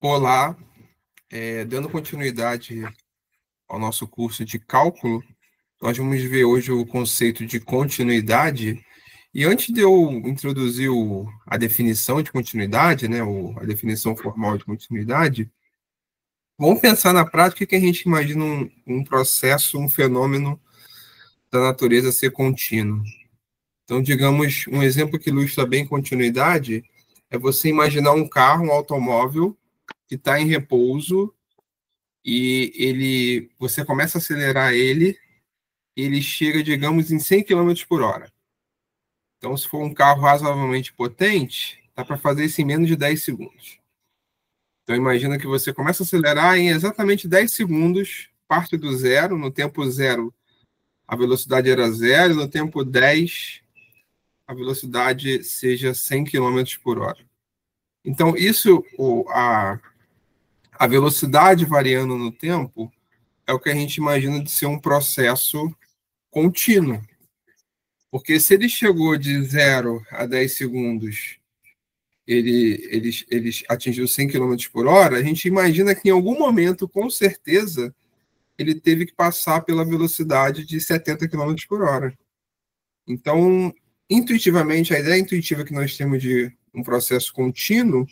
Olá, dando continuidade ao nosso curso de cálculo, nós vamos ver hoje o conceito de continuidade. E antes de eu introduzir a definição de continuidade, né, a definição formal de continuidade, vamos pensar na prática que a gente imagina um processo, um fenômeno da natureza ser contínuo. Então, digamos, um exemplo que ilustra bem continuidade é você imaginar um carro, um automóvel, que está em repouso e você começa a acelerar ele chega, digamos, em 100 km por hora. Então, se for um carro razoavelmente potente, dá para fazer isso em menos de 10 segundos. Então, imagina que você começa a acelerar em exatamente 10 segundos, parte do zero, no tempo zero a velocidade era zero, no tempo 10 a velocidade seja 100 km por hora. Então, isso, a velocidade variando no tempo, é o que a gente imagina de ser um processo contínuo. Porque se ele chegou de 0 a 10 segundos, ele atingiu 100 km por hora, a gente imagina que em algum momento, com certeza, ele teve que passar pela velocidade de 70 km por hora. Então, intuitivamente, a ideia intuitiva que nós temos de um processo contínuo,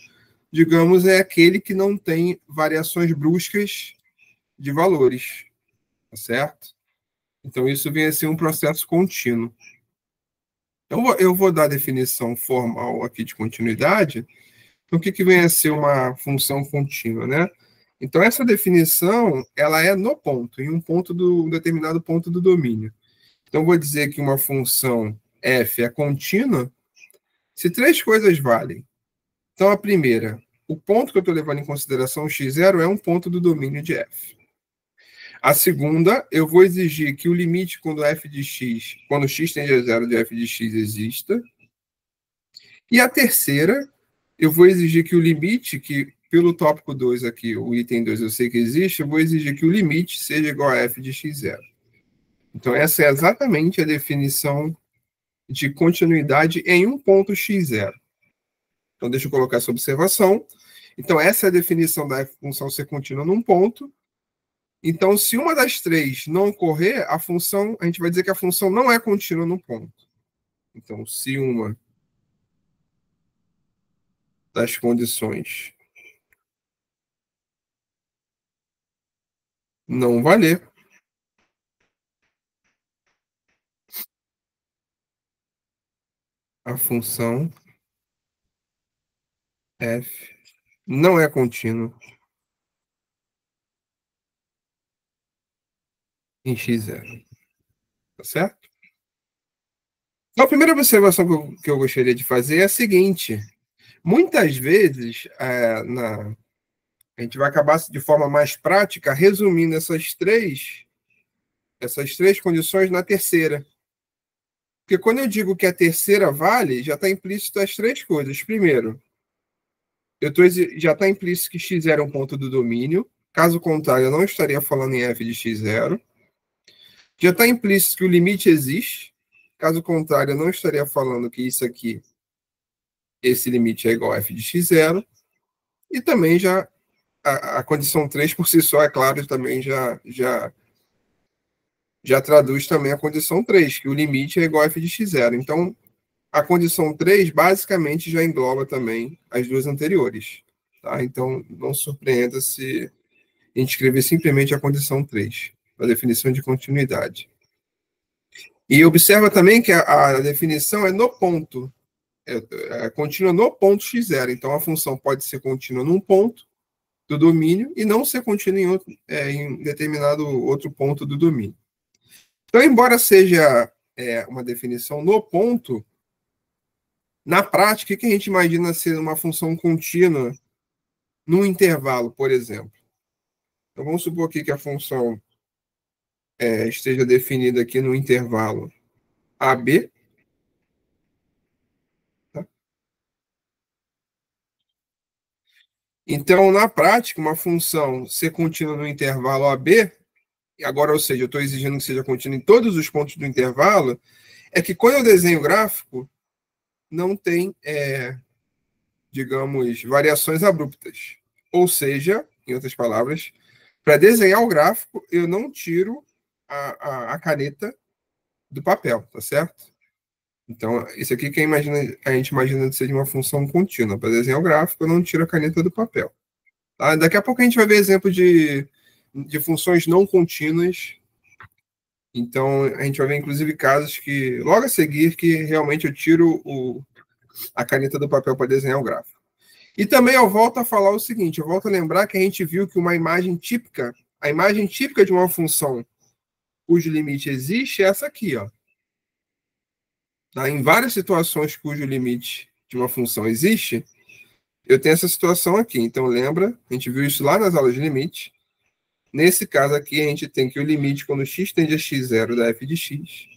digamos, é aquele que não tem variações bruscas de valores, tá certo? Então, isso vem a ser um processo contínuo. Então, eu vou dar a definição formal aqui de continuidade. Então, o que vem a ser uma função contínua, né? Então, essa definição, ela é no ponto, em um determinado ponto do domínio. Então, vou dizer que uma função f é contínua se três coisas valem. Então, a primeira, o ponto que eu estou levando em consideração, x0, é um ponto do domínio de f. A segunda, eu vou exigir que o limite quando f de x, quando x tende a zero de f de x exista. E a terceira, eu vou exigir que o limite, que pelo tópico 2 aqui, o item 2 eu sei que existe, eu vou exigir que o limite seja igual a f de x0. Então, essa é exatamente a definição de continuidade em um ponto x0. Então, deixa eu colocar essa observação. Então, essa é a definição da função ser contínua num ponto. Então, se uma das três não ocorrer, a gente vai dizer que a função não é contínua no ponto. Então, se uma das condições não valer, a função f não é contínua em x0. Tá certo? Então, a primeira observação que eu gostaria de fazer é a seguinte. Muitas vezes, a gente vai acabar, de forma mais prática, resumindo essas três condições na terceira. Porque quando eu digo que a terceira vale, já está implícito as três coisas. Primeiro, já está implícito que x0 é um ponto do domínio. Caso contrário, eu não estaria falando em f de x0. Já está implícito que o limite existe. Caso contrário, eu não estaria falando que isso aqui, esse limite é igual a f de x0. E também já a condição 3 por si só, é claro, também já traduz também a condição 3, que o limite é igual a f de x0. Então, a condição 3 basicamente já engloba também as duas anteriores. Tá? Então, não surpreenda se a gente escrever simplesmente a condição 3, a definição de continuidade. E observa também que a definição é no ponto, é contínua no ponto x0. Então, a função pode ser contínua num ponto do domínio e não ser contínua em determinado outro ponto do domínio. Então, embora seja uma definição no ponto, na prática, o que a gente imagina ser uma função contínua num intervalo, por exemplo? Então, vamos supor aqui que a função esteja definida aqui no intervalo AB. Tá? Então, na prática, uma função ser contínua no intervalo AB, agora, ou seja, eu estou exigindo que seja contínua em todos os pontos do intervalo, é que quando eu desenho o gráfico, não tem, digamos, variações abruptas. Ou seja, em outras palavras, para desenhar o gráfico, eu não tiro a caneta do papel, tá certo? Então, isso aqui que a gente imagina de ser uma função contínua. Para desenhar o gráfico, eu não tiro a caneta do papel. Tá? Daqui a pouco a gente vai ver exemplo de funções não contínuas. Então, a gente vai ver, inclusive, casos que, logo a seguir, que realmente eu tiro a caneta do papel para desenhar o gráfico. E também eu volto a falar o seguinte, eu volto a lembrar que a gente viu que uma imagem típica, a imagem típica de uma função cujo limite existe é essa aqui, ó. Tá? Em várias situações cujo limite de uma função existe, eu tenho essa situação aqui. Então, lembra, a gente viu isso lá nas aulas de limite. Nesse caso aqui, a gente tem que o limite quando x tende a x0 da f de x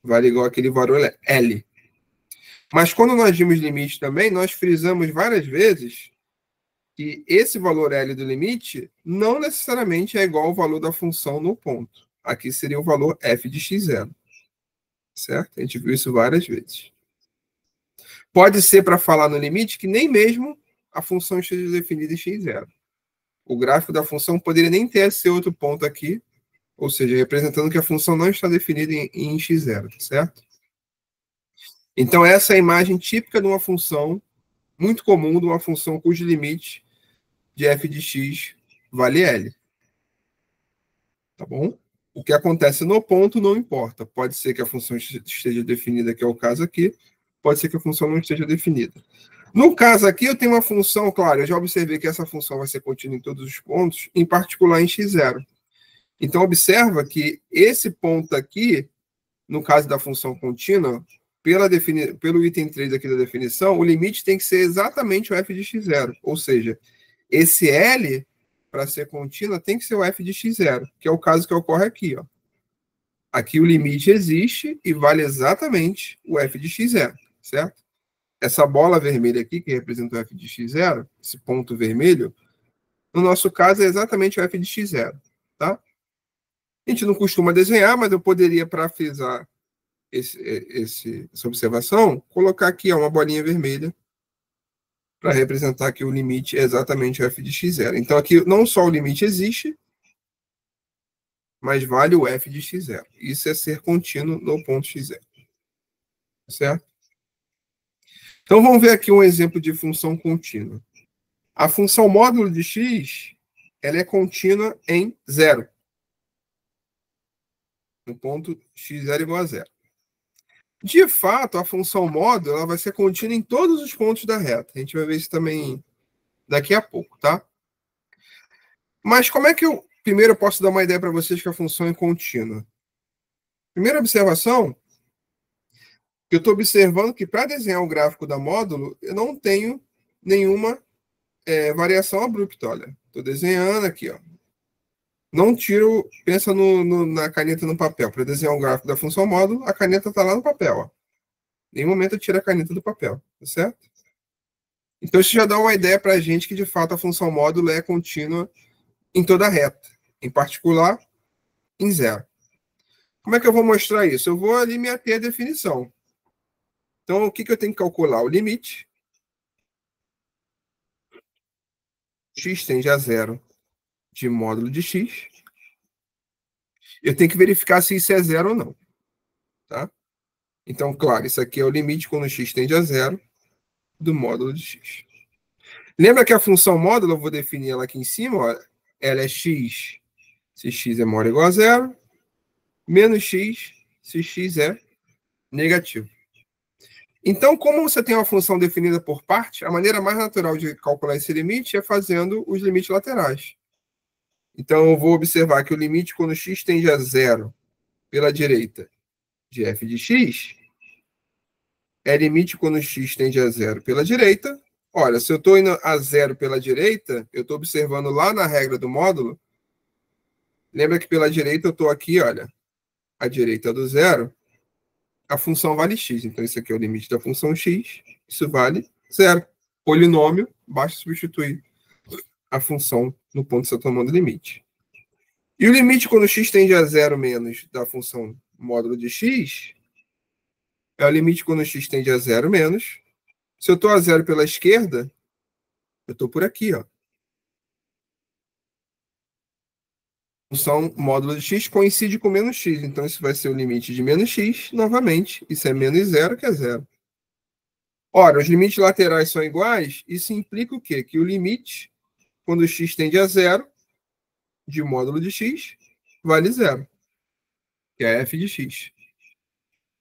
vale igual àquele valor L. Mas quando nós vimos limite também, nós frisamos várias vezes que esse valor L do limite não necessariamente é igual ao valor da função no ponto. Aqui seria o valor f de x0. Certo? A gente viu isso várias vezes. Pode ser para falar no limite que nem mesmo a função esteja definida em x0. O gráfico da função poderia nem ter esse outro ponto aqui, ou seja, representando que a função não está definida em x0, certo? Então, essa é a imagem típica de uma função, muito comum, de uma função cujo limite de f de x vale L. Tá bom? O que acontece no ponto não importa. Pode ser que a função esteja definida, que é o caso aqui, pode ser que a função não esteja definida. No caso aqui, eu tenho uma função, claro, eu já observei que essa função vai ser contínua em todos os pontos, em particular em x0. Então, observa que esse ponto aqui, no caso da função contínua, pelo item 3 aqui da definição, o limite tem que ser exatamente o f de x0. Ou seja, esse L, para ser contínua, tem que ser o f de x0, que é o caso que ocorre aqui. Ó. Aqui o limite existe e vale exatamente o f de x0, certo? Essa bola vermelha aqui, que representa o f de x0, esse ponto vermelho, no nosso caso é exatamente o f de x0, tá? A gente não costuma desenhar, mas eu poderia, para frisar essa observação, colocar aqui ó, uma bolinha vermelha para representar que o limite é exatamente o f de x0. Então, aqui não só o limite existe, mas vale o f de x0. Isso é ser contínuo no ponto x0. Certo? Então, vamos ver aqui um exemplo de função contínua. A função módulo de x ela é contínua em 0. No ponto x0 igual a 0. De fato, a função módulo ela vai ser contínua em todos os pontos da reta. A gente vai ver isso também daqui a pouco, tá? Mas como é que eu primeiro posso dar uma ideia para vocês que a função é contínua? Primeira observação, eu estou observando que para desenhar o gráfico da módulo, eu não tenho nenhuma variação abrupta. Olha, estou desenhando aqui, ó. Não tiro, pensa na caneta no papel. Para desenhar o gráfico da função módulo, a caneta está lá no papel. Ó. Em nenhum momento eu tiro a caneta do papel, tá certo? Então isso já dá uma ideia para a gente que de fato a função módulo é contínua em toda a reta, em particular em 0. Como é que eu vou mostrar isso? Eu vou ali me ater à definição. Então o que eu tenho que calcular? O limite. X tende a 0 de módulo de x. Eu tenho que verificar se isso é 0 ou não. Tá? Então, claro, isso aqui é o limite quando x tende a 0 do módulo de x. Lembra que a função módulo, eu vou definir ela aqui em cima, ó, ela é x se x é maior ou igual a 0, menos x se x é negativo. Então, como você tem uma função definida por parte, a maneira mais natural de calcular esse limite é fazendo os limites laterais. Então, eu vou observar que o limite quando x tende a 0 pela direita de f de x é limite quando x tende a 0 pela direita. Olha, se eu estou indo a 0 pela direita, eu estou observando lá na regra do módulo. Lembra que pela direita eu estou aqui, olha, à direita do 0, a função vale x. Então, esse aqui é o limite da função x, isso vale 0. Polinômio, basta substituir a função no ponto que você está tomando limite. E o limite quando x tende a 0 menos da função módulo de x é o limite quando x tende a 0 menos. Se eu estou a 0 pela esquerda, Eu estou por aqui, ó. Função módulo de x coincide com menos x. Então, isso vai ser o limite de menos x, novamente. Isso é menos zero, que é zero. Ora, os limites laterais são iguais. Isso implica o quê? Que o limite, quando x tende a zero, de módulo de x, vale zero. Que é f de x.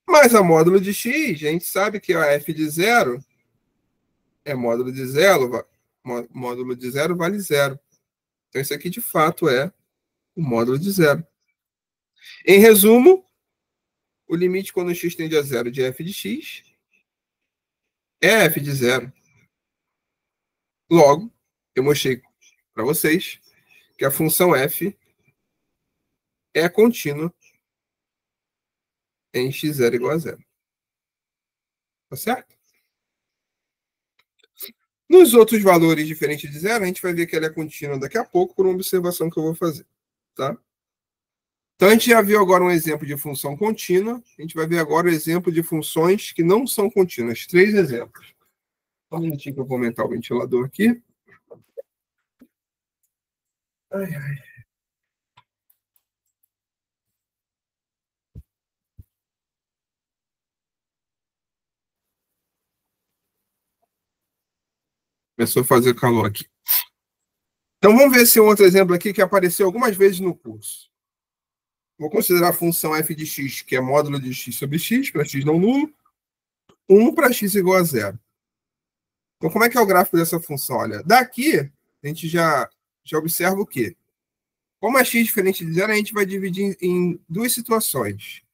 Mas a módulo de x, a gente sabe que a f de zero é módulo de zero. Módulo de zero vale zero. Então, isso aqui, de fato, é o módulo de zero. Em resumo, o limite quando x tende a zero de f de x é f de zero. Logo, eu mostrei para vocês que a função f é contínua em x0 igual a zero. Tá certo? Nos outros valores diferentes de zero, a gente vai ver que ela é contínua daqui a pouco por uma observação que eu vou fazer. Tá? Então, a gente já viu agora um exemplo de função contínua. A gente vai ver agora o exemplo de funções que não são contínuas. 3 exemplos. Só um minutinho que eu vou aumentar o ventilador aqui. Ai, ai. Começou a fazer calor aqui. Então, vamos ver esse outro exemplo aqui que apareceu algumas vezes no curso. Vou considerar a função f de x, que é módulo de x sobre x, para x não nulo, 1 para x igual a zero. Então, como é que é o gráfico dessa função? Olha, daqui, a gente já observa o quê? Como é x diferente de zero, a gente vai dividir em duas situações.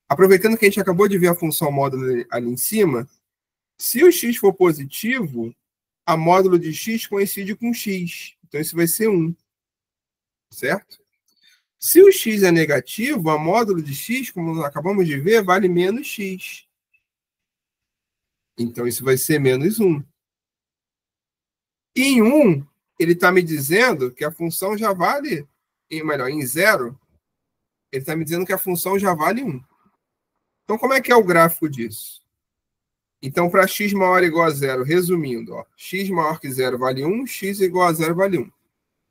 Aproveitando que a gente acabou de ver a função módulo ali em cima, se o x for positivo, a módulo de x coincide com x. Então, isso vai ser 1. Certo? Se o x é negativo, a módulo de x, como nós acabamos de ver, vale menos x. Então, isso vai ser menos 1. Em 1, ele está me dizendo que a função já vale, melhor, em 0, ele está me dizendo que a função já vale 1. Então, como é que é o gráfico disso? Então, para x maior ou igual a 0, resumindo, ó, x maior que 0 vale 1, x igual a 0 vale 1.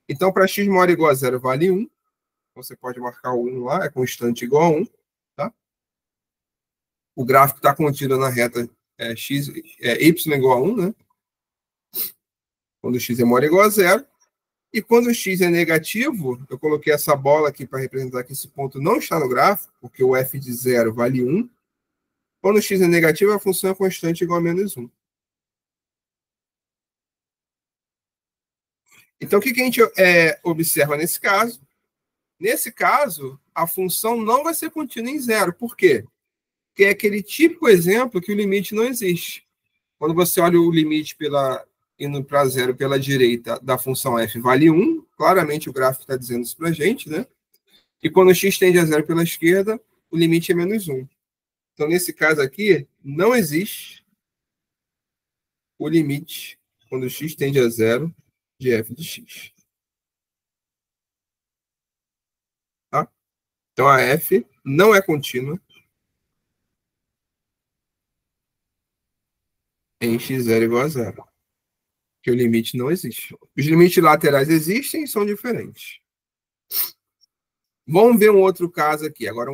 Então, para x maior ou igual a 0 vale 1. Você pode marcar o 1 lá, é constante igual a 1. Tá? O gráfico está contido na reta x, y igual a 1, né? Quando x é maior ou igual a 0. E quando o x é negativo, eu coloquei essa bola aqui para representar que esse ponto não está no gráfico, porque o f de 0 vale 1. Quando o x é negativo, a função é constante igual a menos 1. Então, o que a gente observa nesse caso? Nesse caso, a função não vai ser contínua em zero. Por quê? Porque é aquele típico exemplo que o limite não existe. Quando você olha o limite indo para zero pela direita da função f vale 1, claramente o gráfico está dizendo isso para a gente, né? E quando x tende a zero pela esquerda, o limite é menos 1. Então, nesse caso aqui, não existe o limite quando x tende a zero de f de x. Tá? Então, a f não é contínua em x0 igual a zero. Que o limite não existe. Os limites laterais existem e são diferentes. Vamos ver um outro caso aqui. Agora,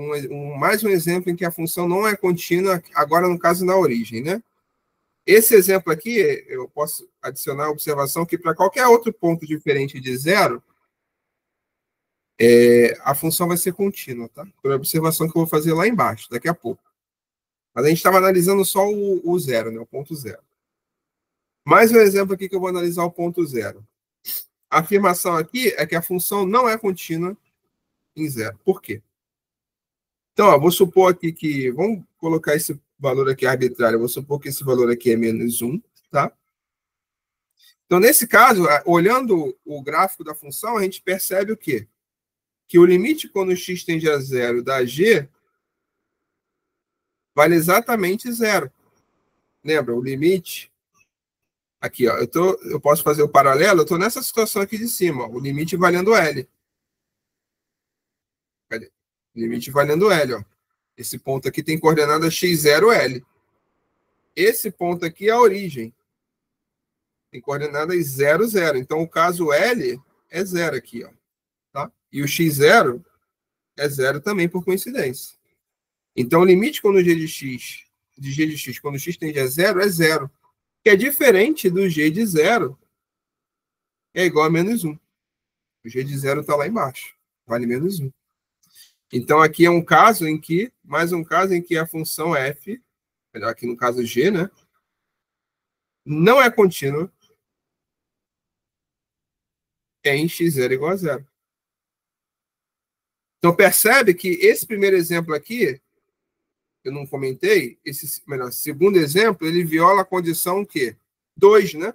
mais um exemplo em que a função não é contínua, agora no caso na origem, né? Esse exemplo aqui, eu posso adicionar a observação que para qualquer outro ponto diferente de zero, a função vai ser contínua, tá? Por observação que eu vou fazer lá embaixo, daqui a pouco. Mas a gente estava analisando só o zero, né? O ponto zero. Mais um exemplo aqui que eu vou analisar o ponto zero. A afirmação aqui é que a função não é contínua em zero. Por quê? Então, ó, vou supor aqui que... Vamos colocar esse valor aqui arbitrário. Vou supor que esse valor aqui é menos 1, tá? Então, nesse caso, olhando o gráfico da função, a gente percebe o quê? Que o limite quando x tende a zero da g vale exatamente zero. Lembra? O limite... Aqui, ó, eu posso fazer o paralelo, eu estou nessa situação aqui de cima, ó, o limite valendo L. Cadê? Limite valendo L, ó. Esse ponto aqui tem coordenada x0, L. Esse ponto aqui é a origem. Tem coordenadas 0, 0. Então, o caso L é 0 aqui, ó. Tá? E o x0 é 0 também, por coincidência. Então, o limite quando g de x, quando x tende a 0, é 0. Que é diferente do g de 0, é igual a menos 1. O g de 0 está lá embaixo. Vale menos 1. Então, aqui é um caso em que, mais um caso em que a função f, melhor aqui no caso g, né, não é contínua em x0 igual a 0. Então, percebe que esse primeiro exemplo aqui, eu não comentei, esse melhor, segundo exemplo, ele viola a condição que 2, né?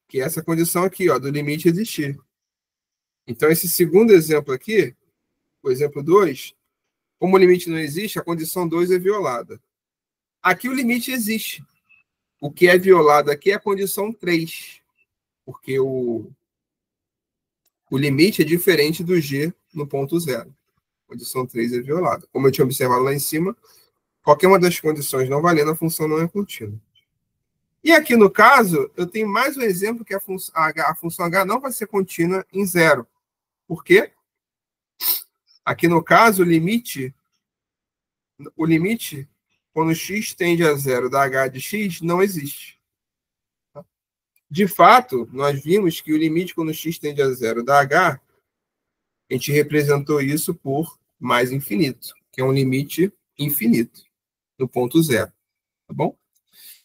Que é essa condição aqui, ó, do limite existir. Então, esse segundo exemplo aqui, o exemplo 2, como o limite não existe, a condição 2 é violada. Aqui o limite existe. O que é violado aqui é a condição 3, porque o limite é diferente do g no ponto 0. A condição 3 é violada. Como eu tinha observado lá em cima, qualquer uma das condições não valendo, a função não é contínua. E aqui no caso, eu tenho mais um exemplo que a função h não vai ser contínua em 0. Por quê? Aqui no caso, o limite, quando x tende a 0 da h de x, não existe. De fato, nós vimos que o limite quando x tende a 0 da h, a gente representou isso por mais infinito, que é um limite infinito, no ponto 0. Tá bom?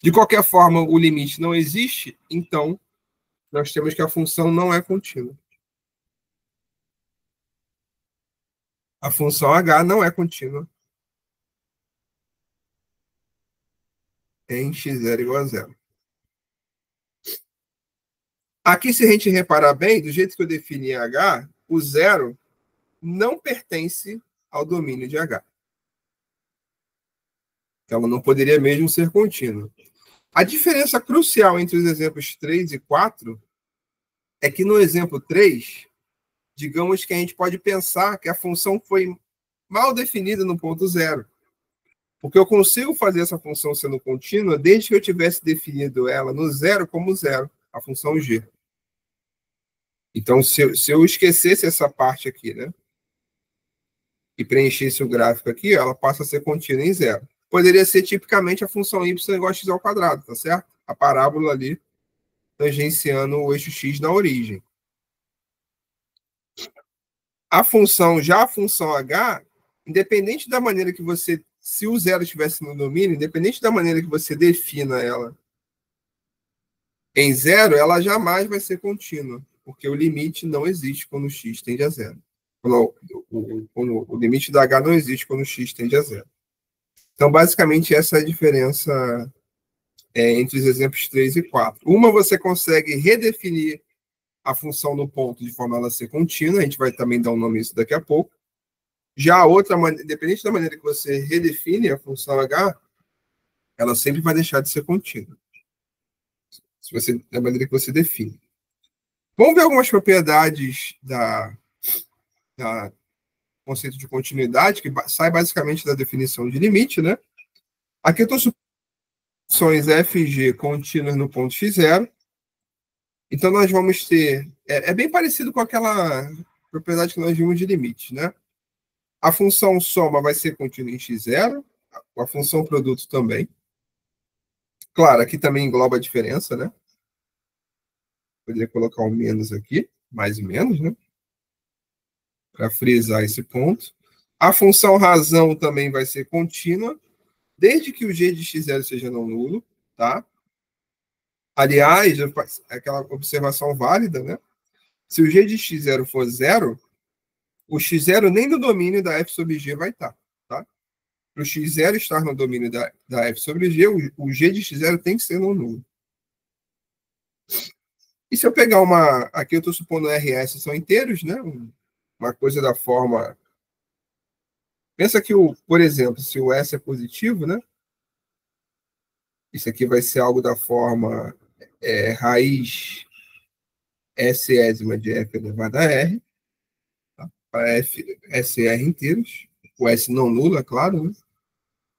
De qualquer forma, o limite não existe, então nós temos que a função não é contínua. A função h não é contínua em x0 igual a 0. Aqui, se a gente reparar bem, do jeito que eu defini h, o 0 não pertence ao domínio de h. Ela não poderia mesmo ser contínua. A diferença crucial entre os exemplos 3 e 4 é que no exemplo 3, digamos que a gente pode pensar que a função foi mal definida no ponto 0. Porque eu consigo fazer essa função sendo contínua desde que eu tivesse definido ela no 0 como 0, a função g. Então, se eu esquecesse essa parte aqui, né, e preenchesse o gráfico aqui, ela passa a ser contínua em 0. Poderia ser tipicamente a função y igual a x ao quadrado, tá certo? A parábola ali tangenciando o eixo x na origem. A função h, independente da maneira que você, se o 0 estivesse no domínio, independente da maneira que você defina ela em 0, ela jamais vai ser contínua, porque o limite não existe quando x tende a 0. Quando o limite da h não existe quando x tende a 0. Então, basicamente, essa é a diferença entre os exemplos 3 e 4. Uma, você consegue redefinir a função no ponto de forma a ela ser contínua, a gente vai também dar um nome a isso daqui a pouco. Já a outra, independente da maneira que você redefine a função h, ela sempre vai deixar de ser contínua. Da maneira que você define. Vamos ver algumas propriedades da conceito de continuidade, que sai basicamente da definição de limite, né? Aqui eu estou supondo funções f e g contínuas no ponto x0. Então, nós vamos ter... É bem parecido com aquela propriedade que nós vimos de limite, né? A função soma vai ser contínua em x0, a função produto também. Claro, aqui também engloba a diferença, né? Poderia colocar um menos aqui, mais e menos, né? Para frisar esse ponto. A função razão também vai ser contínua, desde que o g de x0 seja não nulo, tá? Aliás, aquela observação válida, né? Se o g de x0 for 0, o x0 nem no domínio da f sobre g vai estar, tá? Para o x0 estar no domínio da f sobre g, o g de x0 tem que ser não nulo. E se eu pegar uma... Aqui eu estou supondo RS são inteiros, né? Uma coisa da forma... Pensa que, por exemplo, se o S é positivo, né? Isso aqui vai ser algo da forma raiz S-ésima de f elevado a R, tá? Para f, SR inteiros. O S não nulo, é claro, né?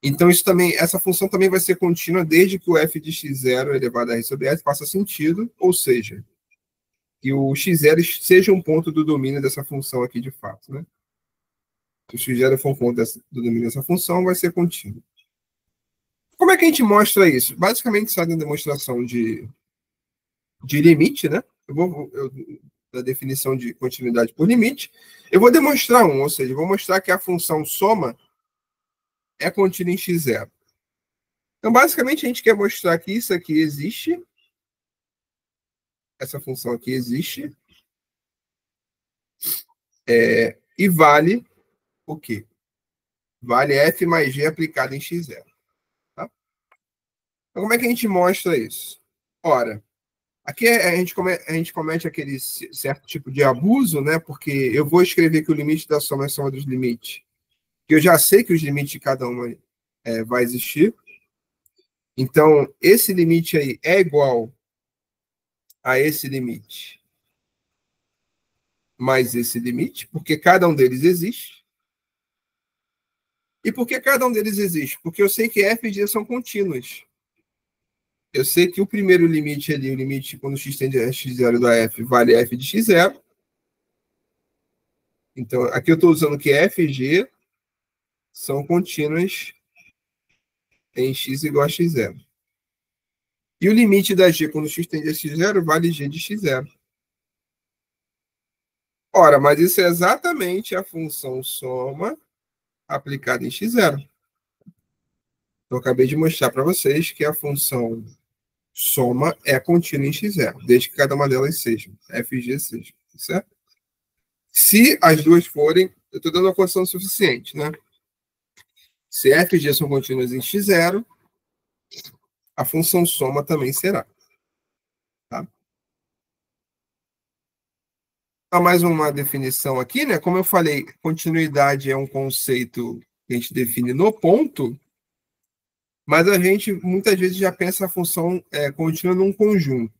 Então, isso também, essa função também vai ser contínua desde que o f de x0 elevado a r sobre s faça sentido, ou seja, que o x0 seja um ponto do domínio dessa função aqui de fato, né? Se o x0 for um ponto do domínio dessa função, vai ser contínuo. Como é que a gente mostra isso? Basicamente, sai da demonstração de limite, né? Da definição de continuidade por limite. Eu vou demonstrar ou seja, eu vou mostrar que a função soma é contínua em x0. Então, basicamente, a gente quer mostrar que isso aqui existe, essa função aqui existe, e vale o quê? Vale f mais g aplicado em x0. Tá? Então, como é que a gente mostra isso? Ora, aqui a gente comete aquele certo tipo de abuso, né? Porque eu vou escrever que o limite da soma é soma dos limites, que eu já sei que os limites de cada uma vai existir. Então, esse limite aí é igual a esse limite mais esse limite, porque cada um deles existe. E por que cada um deles existe? Porque eu sei que f e g são contínuas. Eu sei que o primeiro limite ali, o limite quando x tende a x0 da f, vale f de x0. Então, aqui eu estou usando que f e g são contínuas em x igual a x0. E o limite da g quando x tende a x0 vale g de x0. Ora, mas isso é exatamente a função soma aplicada em x0. Eu acabei de mostrar para vocês que a função soma é contínua em x0, desde que cada uma delas seja, f e g seja, certo? Se as duas forem, eu estou dando uma condição suficiente, né? Se f e g são contínuas em x0, a função soma também será. Tá? Há mais uma definição aqui, né? Como eu falei, continuidade é um conceito que a gente define no ponto, mas a gente muitas vezes já pensa a função contínua num conjunto.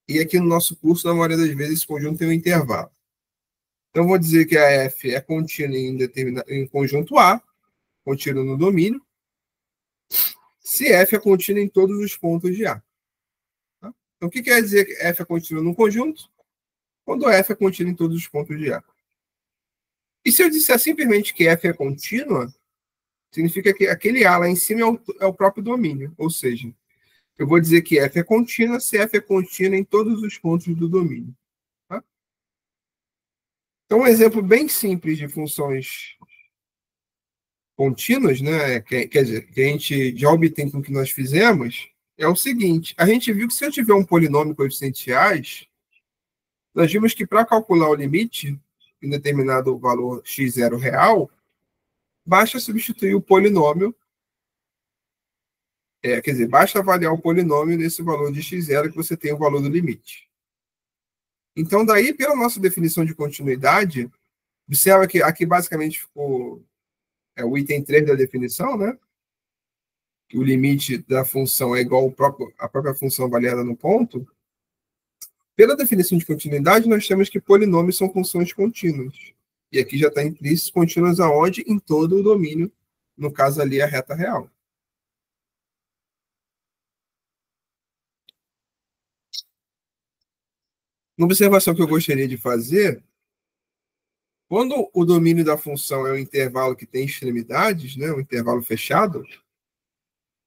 E aqui no nosso curso, na maioria das vezes, esse conjunto tem um intervalo. Então, eu vou dizer que a f é contínua em conjunto A, contínua no domínio, se f é contínua em todos os pontos de A. Tá? Então, o que quer dizer que f é contínua num conjunto? Quando f é contínua em todos os pontos de A. E se eu disser simplesmente que f é contínua, significa que aquele A lá em cima é o próprio domínio. Ou seja, eu vou dizer que f é contínua se f é contínua em todos os pontos do domínio. Tá? Então, um exemplo bem simples de funções contínuas, né? Quer dizer, que a gente já obtém com o que nós fizemos, é o seguinte: a gente viu que se eu tiver um polinômio coeficientiais, nós vimos que para calcular o limite em determinado valor x0 real, basta substituir o polinômio, quer dizer, basta avaliar o polinômio nesse valor de x0 que você tem o valor do limite. Então, daí, pela nossa definição de continuidade, observa que aqui basicamente ficou o item 3 da definição, né? Que o limite da função é igual à própria função avaliada no ponto. Pela definição de continuidade, nós temos que polinômios são funções contínuas. E aqui já está implícito contínuas aonde? Em todo o domínio, no caso ali a reta real. Uma observação que eu gostaria de fazer, quando o domínio da função é um intervalo que tem extremidades, né, um intervalo fechado,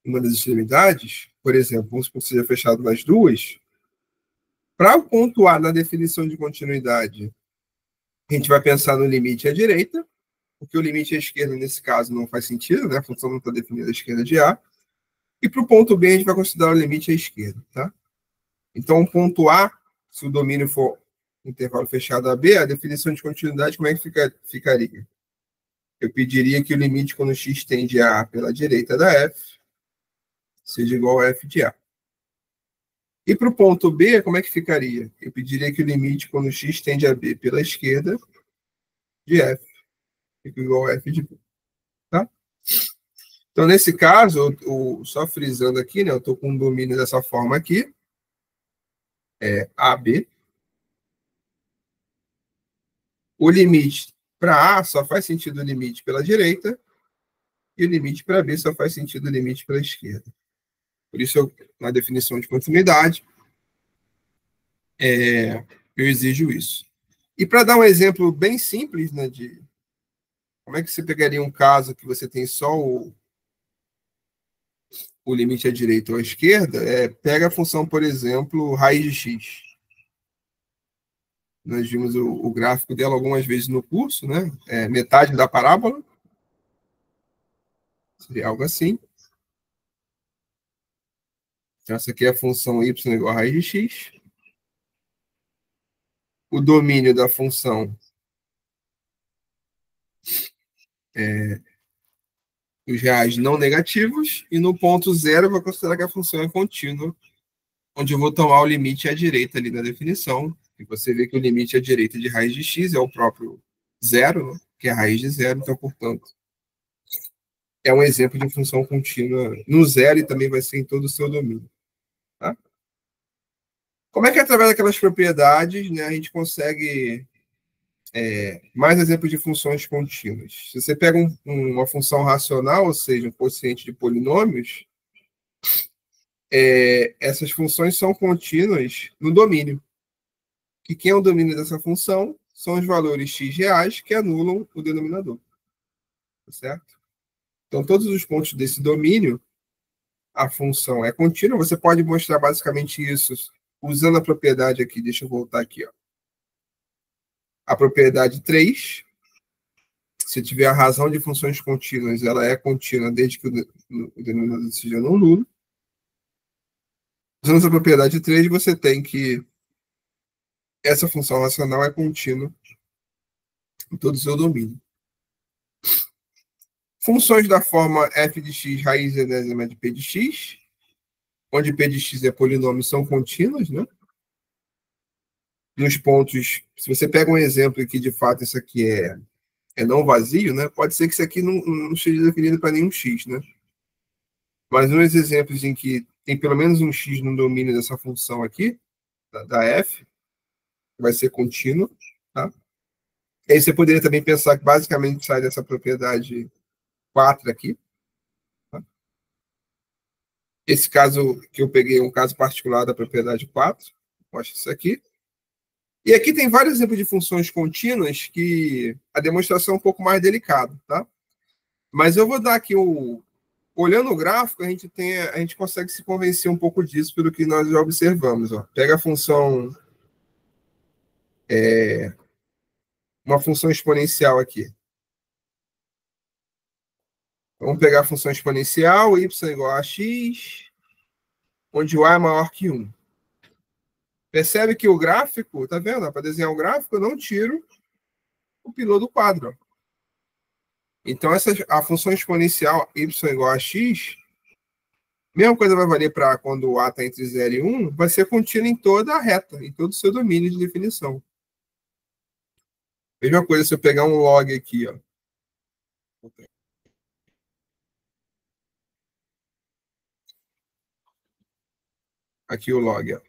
uma das extremidades, por exemplo, vamos supor que seja fechado nas duas, para pontuar na definição de continuidade, a gente vai pensar no limite à direita, porque o limite à esquerda, nesse caso, não faz sentido, né? A função não está definida à esquerda de A. E para o ponto B, a gente vai considerar o limite à esquerda. Tá? Então, o ponto A, se o domínio for intervalo fechado a B, a definição de continuidade, como é que ficaria? Eu pediria que o limite quando x tende a A pela direita da F seja igual a F de A. E para o ponto B, como é que ficaria? Eu pediria que o limite quando x tende a B pela esquerda de F fique igual a F de B. Tá? Então, nesse caso, só frisando aqui, né, eu estou com um domínio dessa forma aqui, AB. O limite para A só faz sentido o limite pela direita, e o limite para B só faz sentido o limite para a esquerda. Por isso, na definição de continuidade, eu exijo isso. E para dar um exemplo bem simples, né, de como é que você pegaria um caso que você tem só o limite à direita ou à esquerda, pega a função, por exemplo, raiz de x. Nós vimos o gráfico dela algumas vezes no curso, né? Metade da parábola. Seria algo assim. Então, essa aqui é a função y igual a raiz de x. O domínio da função os reais não negativos, e no ponto zero eu vou considerar que a função é contínua, onde eu vou tomar o limite à direita ali na definição, e você vê que o limite à direita de raiz de x é o próprio zero, né? Que é a raiz de zero, então, portanto, é um exemplo de função contínua no zero e também vai ser em todo o seu domínio. Tá? Como é que, através daquelas propriedades, né, a gente consegue mais exemplos de funções contínuas? Se você pega uma função racional, ou seja, um quociente de polinômios, essas funções são contínuas no domínio. E quem é o domínio dessa função são os valores x reais que anulam o denominador. Tá certo? Então, todos os pontos desse domínio, a função é contínua. Você pode mostrar basicamente isso usando a propriedade aqui. Deixa eu voltar aqui. Ó. A propriedade 3. Se tiver a razão de funções contínuas, ela é contínua desde que o denominador seja não nulo. Usando essa propriedade 3, você tem que essa função racional é contínua em todo o seu domínio. Funções da forma f de x raiz enésima de p de x, onde p de x é polinômio, são contínuas, né? Nos pontos, se você pega um exemplo que de fato isso aqui é não vazio, né? Pode ser que isso aqui não seja definido para nenhum x, né? Mas nos exemplos em que tem pelo menos um x no domínio dessa função aqui, da f, vai ser contínuo, tá? E aí você poderia também pensar que basicamente sai dessa propriedade 4 aqui. Tá? Esse caso que eu peguei é um caso particular da propriedade 4. Mostra isso aqui. E aqui tem vários exemplos de funções contínuas que a demonstração é um pouco mais delicada, tá? Mas eu vou dar aqui olhando o gráfico, a gente consegue se convencer um pouco disso pelo que nós já observamos. Ó. Pega a função uma função exponencial aqui. Vamos pegar a função exponencial, y igual a x, onde o a é maior que 1. Percebe que o gráfico, tá vendo? Para desenhar o gráfico, eu não tiro o piloto do quadro. Então, a função exponencial y igual a x, mesma coisa vai valer para quando o a está entre 0 e 1, vai ser contínua em toda a reta, em todo o seu domínio de definição. Mesma coisa se eu pegar um log aqui, ó. Aqui o log, ó.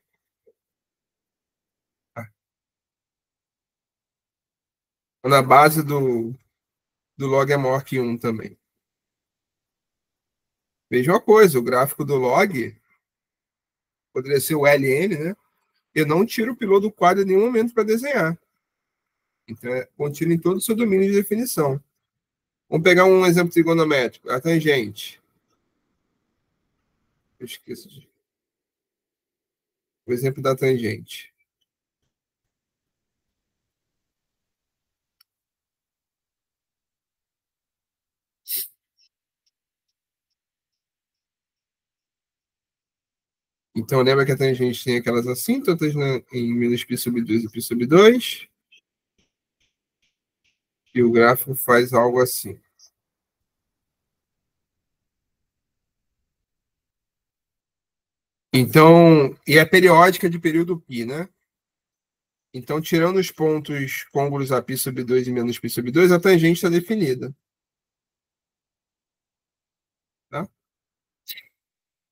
Na base do log é maior que 1 também. Mesma coisa, o gráfico do log poderia ser o ln, né? Eu não tiro o piloto do quadro em nenhum momento para desenhar. Então, é contínuo em todo o seu domínio de definição. Vamos pegar um exemplo trigonométrico, a tangente. Eu esqueço o exemplo da tangente. Então, lembra que a tangente tem aquelas assíntotas, né, em menos π sobre 2 e π sobre 2. E o gráfico faz algo assim. Então, e é periódica de período π, né? Então, tirando os pontos côngruos a π sobre 2 e menos π sobre 2, a tangente está definida. Tá?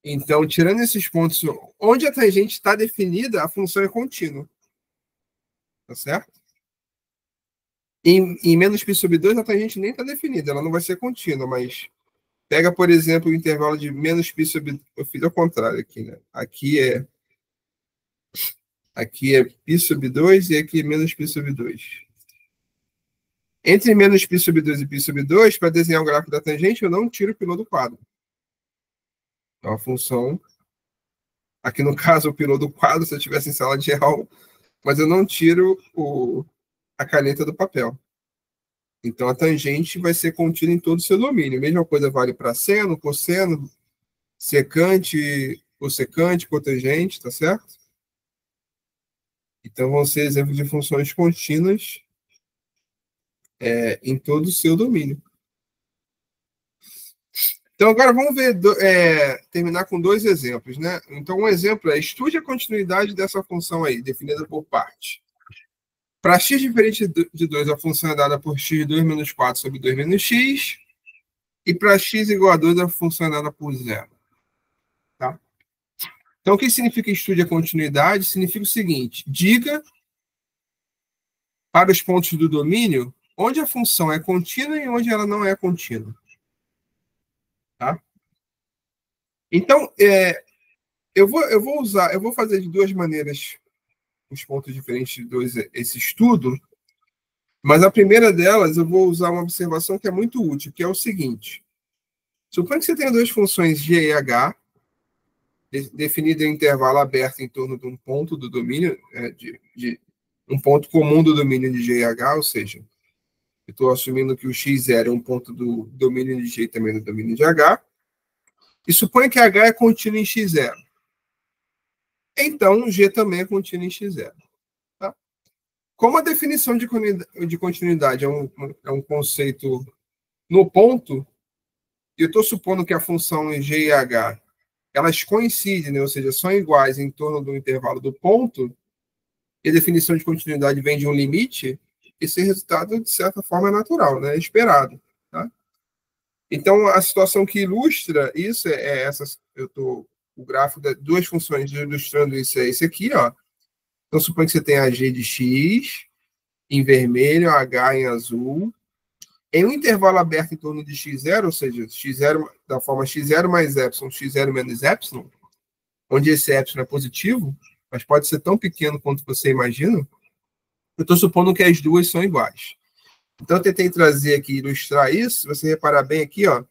Então, tirando esses pontos, onde a tangente está definida, a função é contínua. Tá certo? Em menos π sobre 2, a tangente nem está definida, ela não vai ser contínua, mas Pega, por exemplo, o intervalo de menos π sobre... Eu fiz ao contrário aqui, né? Aqui é π sobre 2 e aqui é menos π sobre 2. Entre menos π sobre 2 e π sobre 2, para desenhar o gráfico da tangente, eu não tiro o piloto do quadro. Então, a função... Aqui, no caso, o piloto do quadro, se eu estivesse em sala de aula, mas eu não tiro a caneta do papel. Então, a tangente vai ser contida em todo o seu domínio. A mesma coisa vale para seno, cosseno, secante, cossecante, cotangente, tá certo? Então, vão ser exemplos de funções contínuas em todo o seu domínio. Então, agora vamos ver, terminar com 2 exemplos, né? Então, um exemplo é: estude a continuidade dessa função aí, definida por parte. Para x diferente de 2, a função é dada por x2 menos 4 sobre 2 menos x. E para x igual a 2, a função é dada por 0. Tá? Então, o que significa estude a continuidade? Significa o seguinte: diga para os pontos do domínio onde a função é contínua e onde ela não é contínua. Tá? Então, eu vou fazer de 2 maneiras os pontos diferentes de esse estudo, mas a primeira delas eu vou usar uma observação que é muito útil, que é o seguinte: suponha que você tenha 2 funções g e h, definidas em intervalo aberto em torno de um ponto do domínio, de um ponto comum do domínio de g e h, ou seja, eu estou assumindo que o x0 é um ponto do domínio de g e também do domínio de h, e suponha que h é contínuo em x0. Então, g também é contínuo em x0. Tá? Como a definição de continuidade é um conceito no ponto, eu estou supondo que a função g e h elas coincidem, né? Ou seja, são iguais em torno do intervalo do ponto, e a definição de continuidade vem de um limite, esse resultado, de certa forma, é natural, né? É esperado. Tá? Então, a situação que ilustra isso é essa. O gráfico de 2 funções ilustrando isso é esse aqui, ó. Então, suponha que você tem a g de x em vermelho, a h em azul, em um intervalo aberto em torno de x0, ou seja, x0 da forma x0 mais epsilon, x0 menos epsilon, onde esse epsilon é positivo, mas pode ser tão pequeno quanto você imagina. Eu estou supondo que as duas são iguais. Então, eu tentei trazer aqui, ilustrar isso. Se você reparar bem aqui, ó,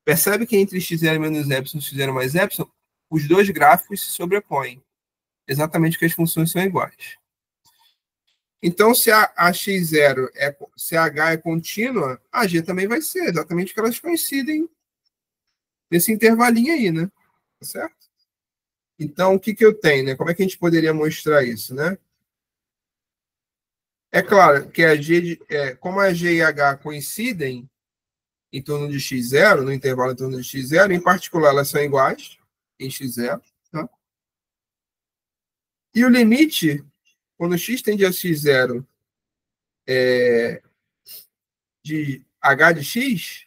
percebe que entre x0 menos epsilon e x0 mais epsilon, os 2 gráficos se sobrepõem. Exatamente porque as funções são iguais. Então, se a x0 se a h é contínua, a g também vai ser, exatamente porque elas coincidem nesse intervalinho aí, né? Tá certo? Então, o que eu tenho, né? Como é que a gente poderia mostrar isso, né? É claro que como a g e a h coincidem em torno de x0, no intervalo em torno de x0, em particular, elas são iguais em x0. Tá? E o limite, quando x tende a x0 de h de x,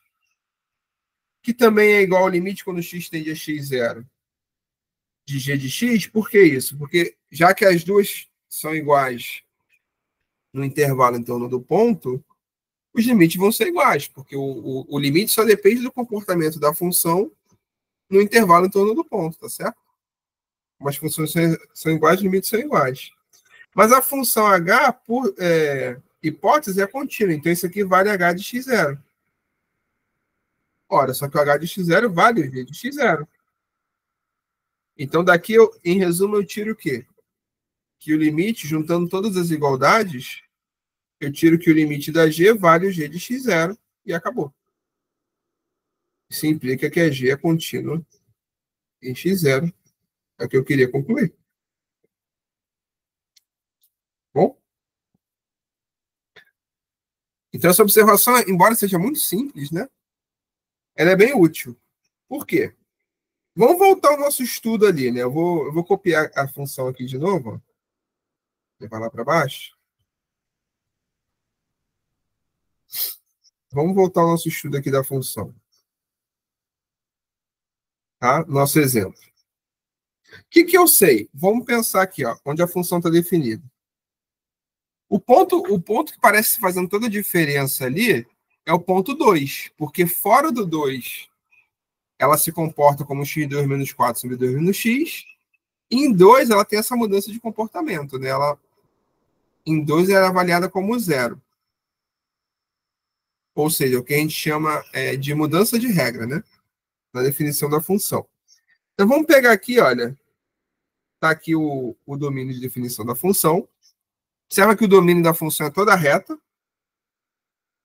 que também é igual ao limite quando x tende a x0 de g de x. Por que isso? Porque já que as duas são iguais no intervalo em torno do ponto, os limites vão ser iguais, porque o limite só depende do comportamento da função no intervalo em torno do ponto, tá certo? Como as funções são iguais, os limites são iguais. Mas a função h, por hipótese, é contínua. Então, isso aqui vale h de x0. Ora, só que o h de x0 vale o g de x0. Então, daqui, em resumo, eu tiro o quê? Que o limite, juntando todas as igualdades, eu tiro que o limite da g vale o g de x0 e acabou. Isso implica que a g é contínua em x0. É o que eu queria concluir. Bom? Então, essa observação, embora seja muito simples, né? Ela é bem útil. Por quê? Vamos voltar ao nosso estudo ali, né? Eu vou copiar a função aqui de novo. Ó. Levar lá para baixo. Vamos voltar ao nosso estudo aqui da função. Tá? Nosso exemplo. O que eu sei? Vamos pensar aqui, ó, onde a função está definida. O ponto que parece fazendo toda a diferença ali é o ponto 2, porque fora do 2 ela se comporta como x2 menos 4 sobre 2 menos x. E em 2, ela tem essa mudança de comportamento, né? Em 2, ela é avaliada como zero. Ou seja, o que a gente chama de mudança de regra, né? Na definição da função. Então, vamos pegar aqui, olha. Está aqui o domínio de definição da função. Observa que o domínio da função é toda reta.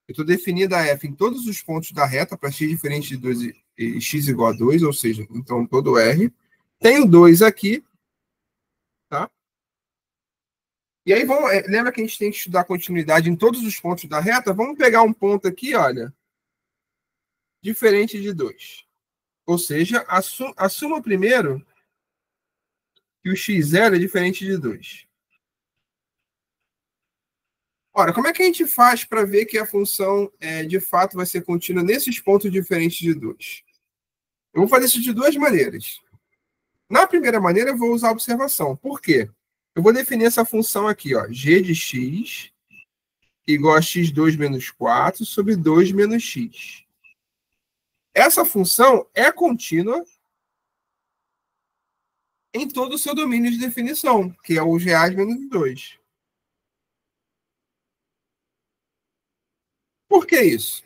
Eu estou definindo a f em todos os pontos da reta para x diferente de 2 e x igual a 2, ou seja, então todo R. Tenho 2 aqui. Tá? E aí, lembra que a gente tem que estudar a continuidade em todos os pontos da reta? Vamos pegar um ponto aqui, olha, diferente de 2. Ou seja, assuma primeiro que o x0 é diferente de 2. Ora, como é que a gente faz para ver que a função de fato vai ser contínua nesses pontos diferentes de 2? Eu vou fazer isso de duas maneiras. Na primeira maneira, eu vou usar a observação. Por quê? Eu vou definir essa função aqui, ó, g de x igual a x2 menos 4 sobre 2 menos x. Essa função é contínua em todo o seu domínio de definição, que é os reais menos 2. Por que isso?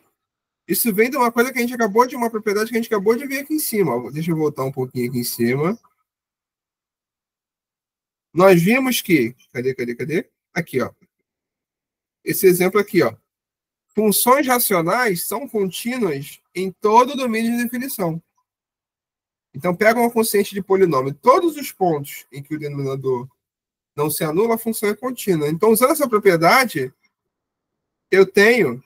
Isso vem de uma coisa que a gente acabou de, uma propriedade que a gente acabou de ver aqui em cima. Deixa eu voltar um pouquinho aqui em cima. Nós vimos que, cadê? Aqui, ó. Esse exemplo aqui, ó. Funções racionais são contínuas em todo o domínio de definição. Então, pega uma consciente de polinômio. Todos os pontos em que o denominador não se anula, a função é contínua. Então, usando essa propriedade, eu tenho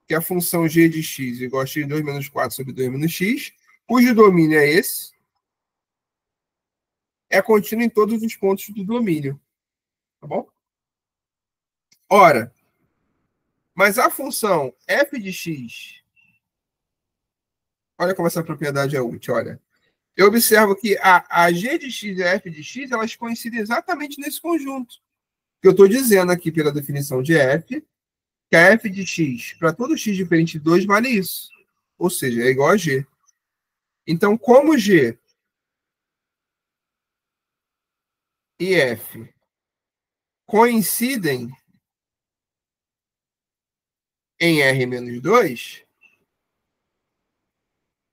que a função g de x igual a x2 menos 4 sobre 2 menos x, cujo domínio é esse, é contínua em todos os pontos do domínio. Tá bom? Ora, mas a função f de x, olha como essa propriedade é útil, olha. Eu observo que a g de x e a f de x, elas coincidem exatamente nesse conjunto. Que eu estou dizendo aqui pela definição de f, que a f de x, para todo x diferente de 2, vale isso. Ou seja, é igual a g. Então, como g e f coincidem em R menos 2,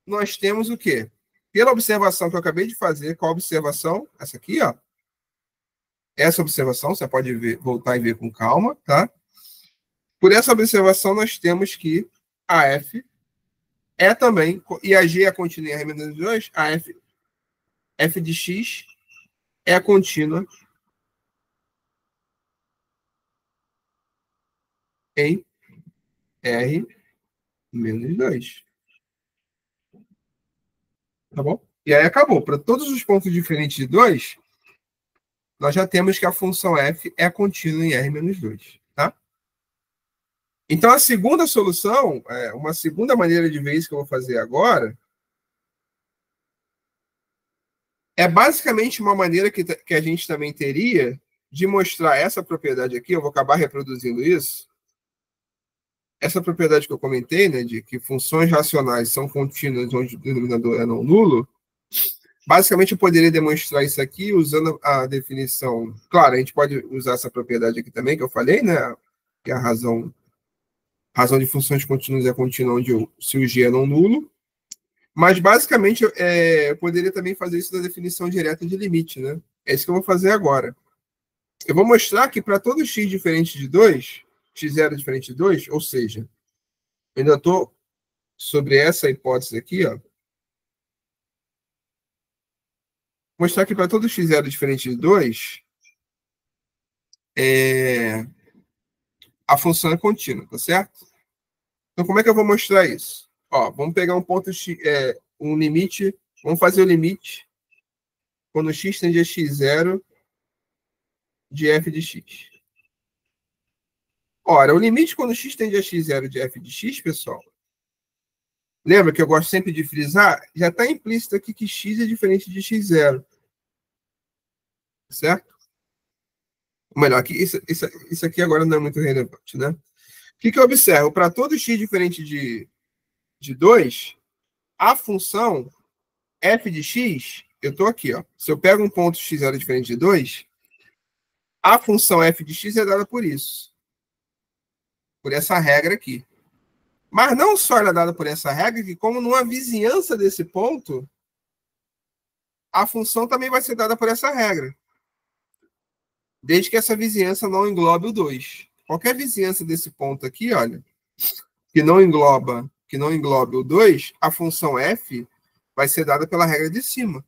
nós temos o quê? Pela observação que eu acabei de fazer, qual a observação? Essa aqui, ó. Essa observação, você pode voltar e ver com calma, tá? Por essa observação, nós temos que a f é também, e a g é contínua em R menos 2, a f de x é contínua em R menos 2. Tá bom? E aí acabou. Para todos os pontos diferentes de 2, nós já temos que a função f é contínua em R menos 2. Tá? Então, a segunda solução, uma segunda maneira de ver isso que eu vou fazer agora, é basicamente uma maneira que a gente também teria de mostrar essa propriedade aqui. Eu vou acabar reproduzindo isso. Essa propriedade que eu comentei, né, de que funções racionais são contínuas onde o denominador é não nulo, basicamente eu poderia demonstrar isso aqui usando a definição. Claro, a gente pode usar essa propriedade aqui também, que eu falei, né, que a razão de funções contínuas é contínua onde se o g é não nulo, mas basicamente eu poderia também fazer isso na definição direta de limite, né? É isso que eu vou fazer agora. Eu vou mostrar que para todo x diferente de 2, x0 diferente de 2, ou seja, eu ainda estou sobre essa hipótese aqui, ó. Mostrar que para todo x0 diferente de 2, a função é contínua, tá certo? Então, como é que eu vou mostrar isso? Ó, vamos pegar um ponto x, um limite, vamos fazer o limite quando x tende a x0 de f de x. Ora, o limite quando x tende a x0 de f de x, pessoal, lembra que eu gosto sempre de frisar? Já está implícito aqui que x é diferente de x0. Certo? Ou melhor, aqui, isso aqui agora não é muito relevante, né? O que eu observo? Para todo x diferente de 2, a função f de x, eu estou aqui, ó. Se eu pego um ponto x0 diferente de 2, a função f de x é dada por isso. Por essa regra aqui. Mas não só ela é dada por essa regra, que como numa vizinhança desse ponto, a função também vai ser dada por essa regra. Desde que essa vizinhança não englobe o 2. Qualquer vizinhança desse ponto aqui, olha, que não englobe o 2, a função f vai ser dada pela regra de cima.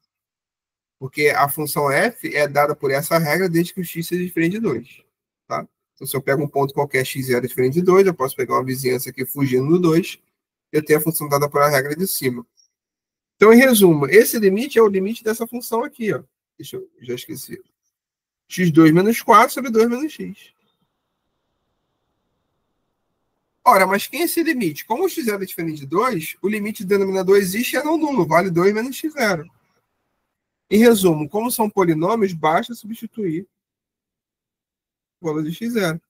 Porque a função f é dada por essa regra desde que o x seja diferente de 2. Tá? Então, se eu pego um ponto qualquer x0 diferente de 2, eu posso pegar uma vizinhança aqui fugindo do 2, eu tenho a função dada por a regra de cima. Então, em resumo, esse limite é o limite dessa função aqui. Ó. Deixa eu já esqueci. x2 menos 4 sobre 2 menos x. Ora, mas quem é esse limite? Como o x0 é diferente de 2, o limite do denominador existe e é não nulo, vale 2 menos x0. Em resumo, como são polinômios, basta substituir o valor de x0.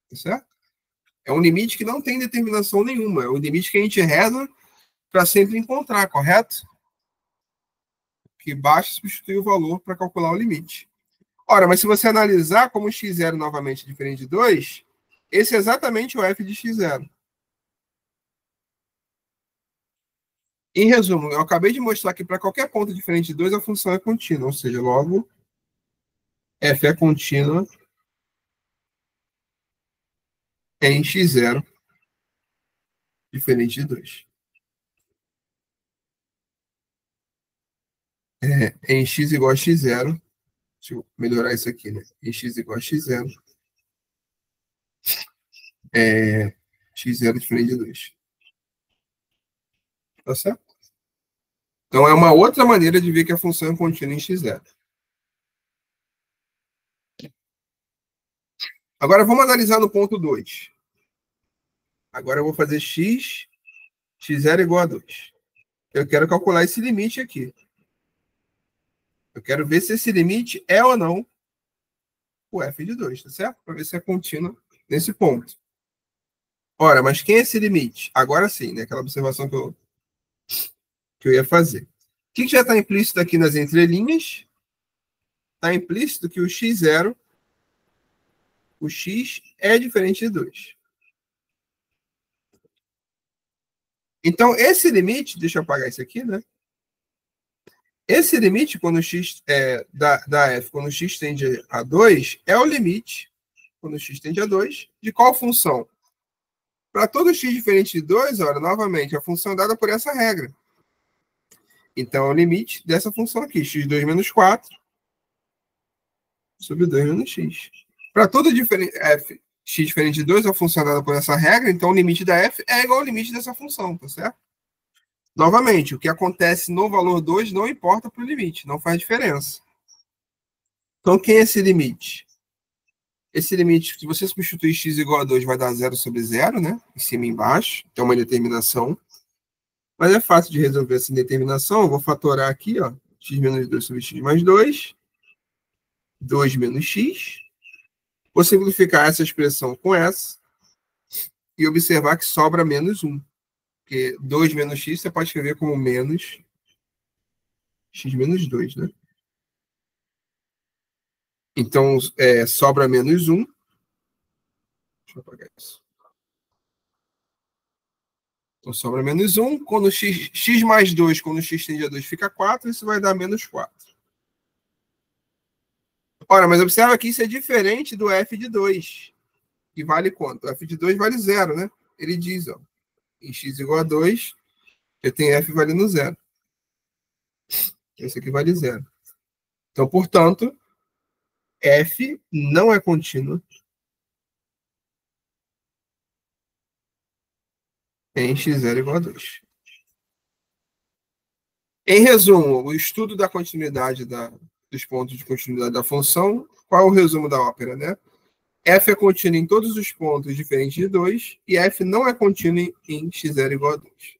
Tá certo? É um limite que não tem determinação nenhuma. É um limite que a gente reza para sempre encontrar, correto? Que basta substituir o valor para calcular o limite. Ora, mas se você analisar como x0 novamente é diferente de 2, esse é exatamente o f de x0. Em resumo, eu acabei de mostrar que para qualquer ponto diferente de 2, a função é contínua, ou seja, logo, f é contínua em x0 diferente de 2. Em x igual a x0, deixa eu melhorar isso aqui, né? Em x igual a x0, x0 diferente de 2. Tá certo? Então, é uma outra maneira de ver que a função é contínua em x0. Agora, vamos analisar no ponto 2. Agora, eu vou fazer x0 igual a 2. Eu quero calcular esse limite aqui. Eu quero ver se esse limite é ou não o f de 2, tá certo? Para ver se é contínuo nesse ponto. Ora, mas quem é esse limite? Agora sim, né? Aquela observação que eu ia fazer. O que já está implícito aqui nas entrelinhas? Está implícito que o x0, o x é diferente de 2. Então, esse limite, deixa eu apagar isso aqui, né? Esse limite, quando x da f, quando x tende a 2, é o limite, quando x tende a 2, de qual função? Para todo x diferente de 2, ora, novamente, a função é dada por essa regra. Então, é o limite dessa função aqui, x2 menos 4 sobre 2 menos x. Para todo f, x diferente de 2, a função é dada por essa regra, então o limite da f é igual ao limite dessa função, tá certo? Novamente, o que acontece no valor 2 não importa para o limite, não faz diferença. Então, quem é esse limite? Esse limite, se você substituir x igual a 2, vai dar 0 sobre 0, né? Em cima e embaixo, tem uma indeterminação. Mas é fácil de resolver essa indeterminação. Eu vou fatorar aqui, ó, x menos 2 sobre x mais 2, 2 menos x. Vou simplificar essa expressão com essa e observar que sobra menos 1. Porque 2 menos x você pode escrever como menos x menos 2, né? Então, sobra menos 1. Deixa eu apagar isso. Então, sobra menos 1. Quando x mais 2, quando x tende a 2, fica 4. Isso vai dar menos 4. Ora, mas observa que isso é diferente do f de 2. Que vale quanto? O f de 2 vale 0, né? Ele diz, ó, em x igual a 2, eu tenho f valendo 0. Esse aqui vale 0. Então, portanto, f não é contínuo em x0 igual a 2. Em resumo, o estudo da continuidade dos pontos de continuidade da função, qual é o resumo da ópera, né? F é contínuo em todos os pontos diferentes de 2 e f não é contínuo em x0 igual a 2.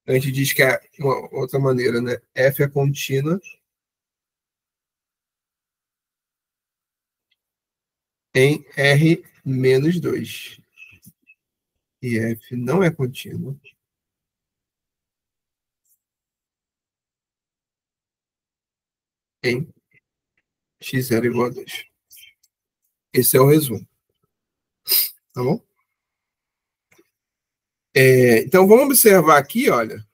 A gente diz que é uma outra maneira, né? F é contínua em R menos 2. E F não é contínuo em x0 igual a 2. Esse é o resumo. Tá bom? Então, vamos observar aqui, olha,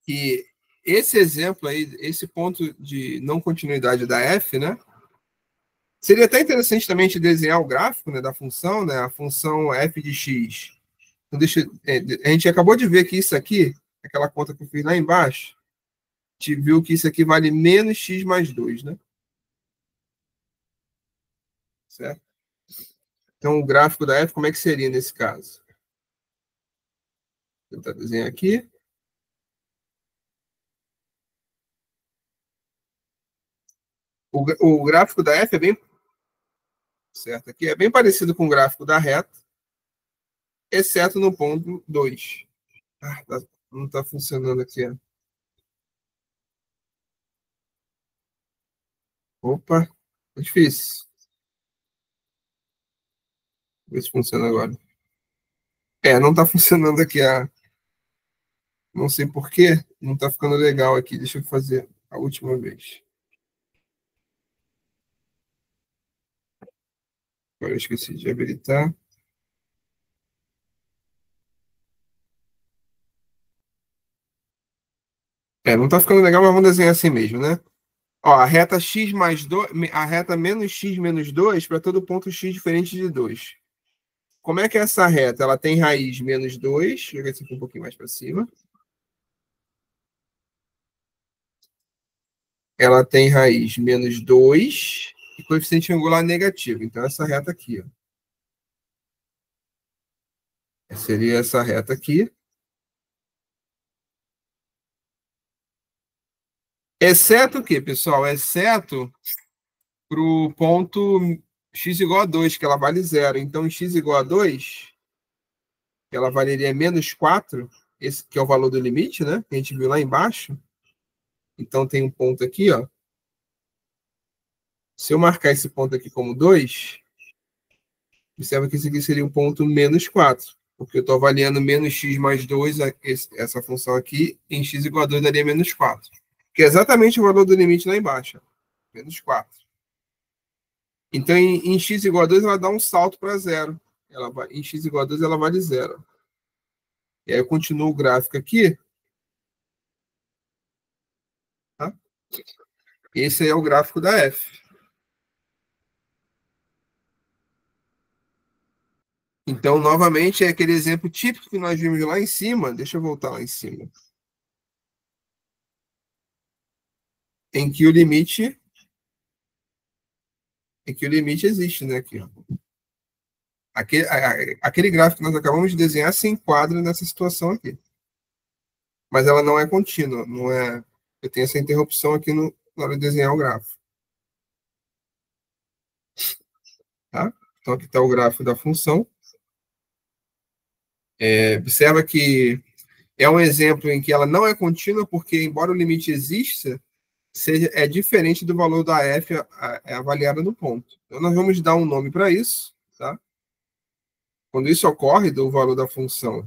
que esse exemplo aí, esse ponto de não continuidade da f, né? Seria até interessante também de desenhar o gráfico, né, da função, né? A função f de x. Então, a gente acabou de ver que isso aqui, aquela conta que eu fiz lá embaixo, a gente viu que isso aqui vale menos x mais 2, né? Certo? Então, o gráfico da f, como é que seria nesse caso? Vou tentar desenhar aqui. O gráfico da f é bem certo aqui, é bem parecido com o gráfico da reta, exceto no ponto 2. Não está funcionando aqui. Opa, é difícil. Ver se funciona agora. Não está funcionando aqui. Não sei por quê. Não está ficando legal aqui. Deixa eu fazer a última vez. Agora eu esqueci de habilitar. Não está ficando legal, mas vamos desenhar assim mesmo, né? Ó, a reta x mais 2, a reta menos x menos 2 para todo ponto x diferente de 2. Como é que é essa reta? Ela tem raiz menos 2. Deixa eu jogar isso aqui um pouquinho mais para cima. Ela tem raiz menos 2 e coeficiente angular negativo. Então, essa reta aqui, ó. Seria essa reta aqui. Exceto o quê, pessoal? Exceto para o ponto x igual a 2, que ela vale 0. Então, x igual a 2, ela valeria menos 4, esse que é o valor do limite, né? Que a gente viu lá embaixo. Então, tem um ponto aqui, ó. Se eu marcar esse ponto aqui como 2, observa que esse aqui seria um ponto menos 4, porque eu estou avaliando menos x mais 2, essa função aqui, em x igual a 2 daria menos 4, que é exatamente o valor do limite lá embaixo, menos 4. Então, em x igual a 2, ela dá um salto para zero. Em x igual a 2, ela vale zero. E aí eu continuo o gráfico aqui. Tá? Esse é o gráfico da f. Então, novamente, é aquele exemplo típico que nós vimos lá em cima. Deixa eu voltar lá em cima. Em que o limite existe, né? Aqui, ó. Aquele gráfico que nós acabamos de desenhar se enquadra nessa situação aqui. Mas ela não é contínua, não é. Eu tenho essa interrupção aqui na hora de desenhar o gráfico. Tá? Então, aqui está o gráfico da função. Observa que é um exemplo em que ela não é contínua, porque, embora o limite exista, é diferente do valor da f avaliada no ponto. Então, nós vamos dar um nome para isso. Tá? Quando isso ocorre, do valor da função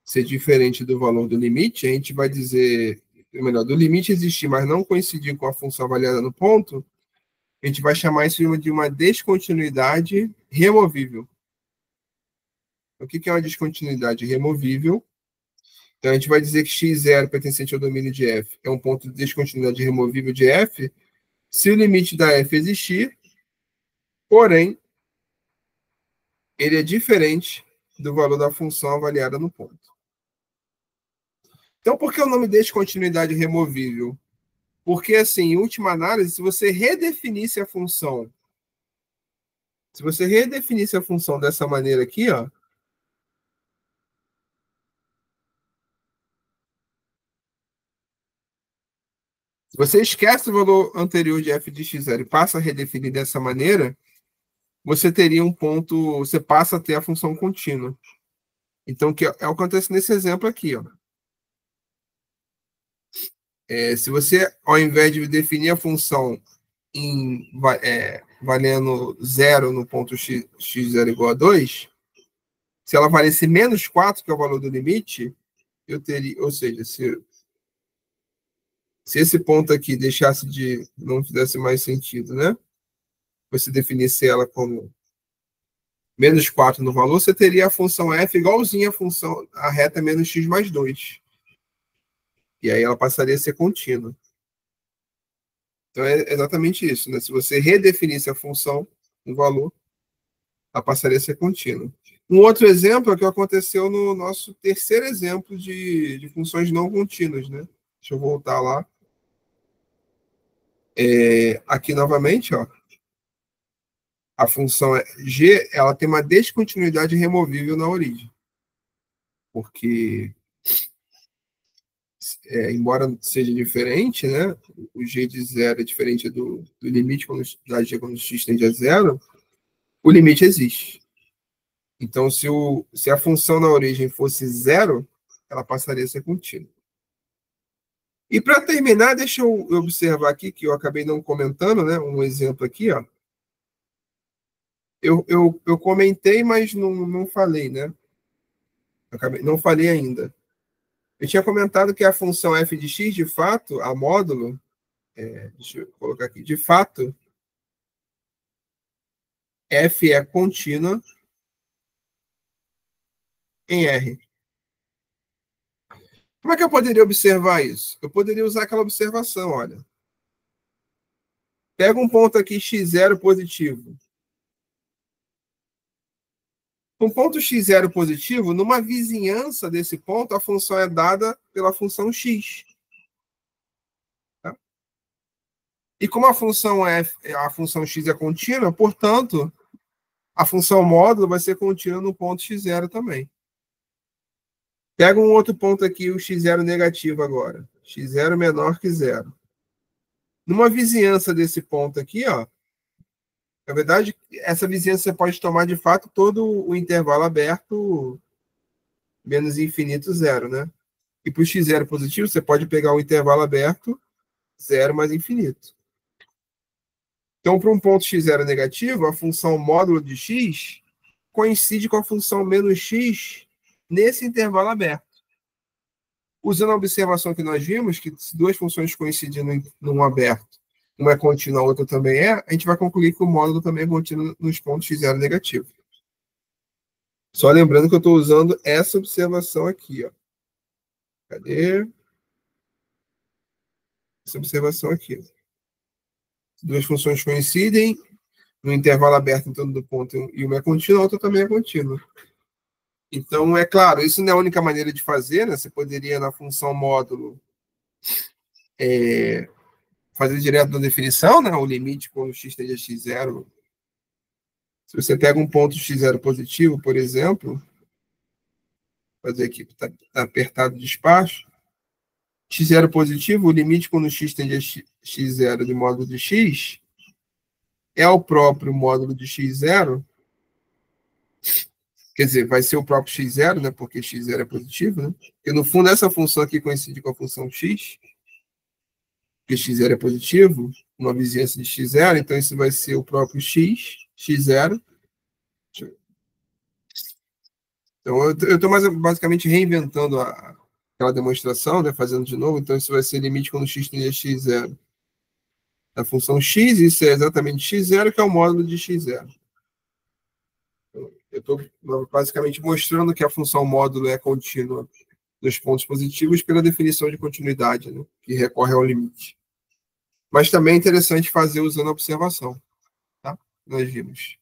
ser diferente do valor do limite, a gente vai dizer, ou melhor, do limite existir, mas não coincidir com a função avaliada no ponto, a gente vai chamar isso de uma descontinuidade removível. O que é uma descontinuidade removível? Então, a gente vai dizer que x0 pertencente ao domínio de f é um ponto de descontinuidade removível de f se o limite da f existir, porém, ele é diferente do valor da função avaliada no ponto. Então, por que o nome descontinuidade removível? Porque, assim, em última análise, se você redefinisse a função dessa maneira aqui, ó, se você esquece o valor anterior de f de x0 e passa a redefinir dessa maneira, você teria um ponto, você passa a ter a função contínua. Então, o que acontece nesse exemplo aqui, ó. Se você, ao invés de definir a função valendo 0 no ponto x0 igual a 2, se ela valesse menos 4, que é o valor do limite, eu teria, ou seja, se Se esse ponto aqui deixasse de... não fizesse mais sentido, né? Você definisse ela como menos 4 no valor, você teria a função f igualzinha à reta menos x mais 2. E aí ela passaria a ser contínua. Então é exatamente isso, né? Se você redefinisse a função no valor, ela passaria a ser contínua. Um outro exemplo é o que aconteceu no nosso terceiro exemplo de funções não contínuas, né? Deixa eu voltar lá. Aqui novamente, ó, a função g, ela tem uma descontinuidade removível na origem. Porque, embora seja diferente, né? O g de zero é diferente do limite da g quando x tende a zero, o limite existe. Então, se a função na origem fosse zero, ela passaria a ser contínua. E para terminar, deixa eu observar aqui, que eu acabei não comentando, né? Um exemplo aqui, ó. Eu comentei, mas não falei, né? Não falei ainda. Eu tinha comentado que a função f de x, de fato, a módulo, deixa eu colocar aqui, de fato, f é contínua em R. Como é que eu poderia observar isso? Eu poderia usar aquela observação, olha. Pega um ponto aqui, x0 positivo. Um ponto x0 positivo, numa vizinhança desse ponto, a função é dada pela função x. Tá? E como a função x é contínua, portanto, a função módulo vai ser contínua no ponto x0 também. Pega um outro ponto aqui, o x0 negativo agora. X0 menor que zero. Numa vizinhança desse ponto aqui, ó, na verdade, essa vizinhança você pode tomar de fato todo o intervalo aberto menos infinito zero, né? E para o x0 positivo, você pode pegar o intervalo aberto zero mais infinito. Então, para um ponto x0 negativo, a função módulo de x coincide com a função menos x nesse intervalo aberto. Usando a observação que nós vimos, que se duas funções coincidem num aberto, uma é contínua, a outra também a gente vai concluir que o módulo também é contínuo nos pontos x0 negativo. Só lembrando que eu estou usando essa observação aqui, ó. Cadê? Essa observação aqui. Se duas funções coincidem no intervalo aberto em torno do ponto e uma é contínua, a outra também é contínua. Então, é claro, isso não é a única maneira de fazer, né? Você poderia, na função módulo, fazer direto na definição, né? O limite quando x tende a x0. Se você pega um ponto x0 positivo, por exemplo, fazer aqui, está apertado de espaço, x0 positivo, o limite quando x tende a x0 de módulo de x é o próprio módulo de x0, quer dizer, vai ser o próprio x0, né? Porque x0 é positivo, né? Porque no fundo essa função aqui coincide com a função x, porque x0 é positivo, uma vizinhança de x0, então isso vai ser o próprio x0. Então eu estou basicamente reinventando aquela demonstração, né? Fazendo de novo, então isso vai ser limite quando x tende a x0 da função x, isso é exatamente x0, que é o módulo de x0. Eu estou basicamente mostrando que a função módulo é contínua nos pontos positivos pela definição de continuidade, né, que recorre ao limite. Mas também é interessante fazer usando a observação. Tá? Nós vimos.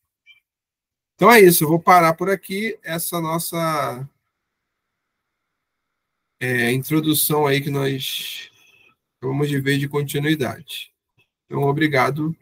Então é isso, eu vou parar por aqui essa nossa introdução aí que nós vamos de ver de continuidade. Então, obrigado.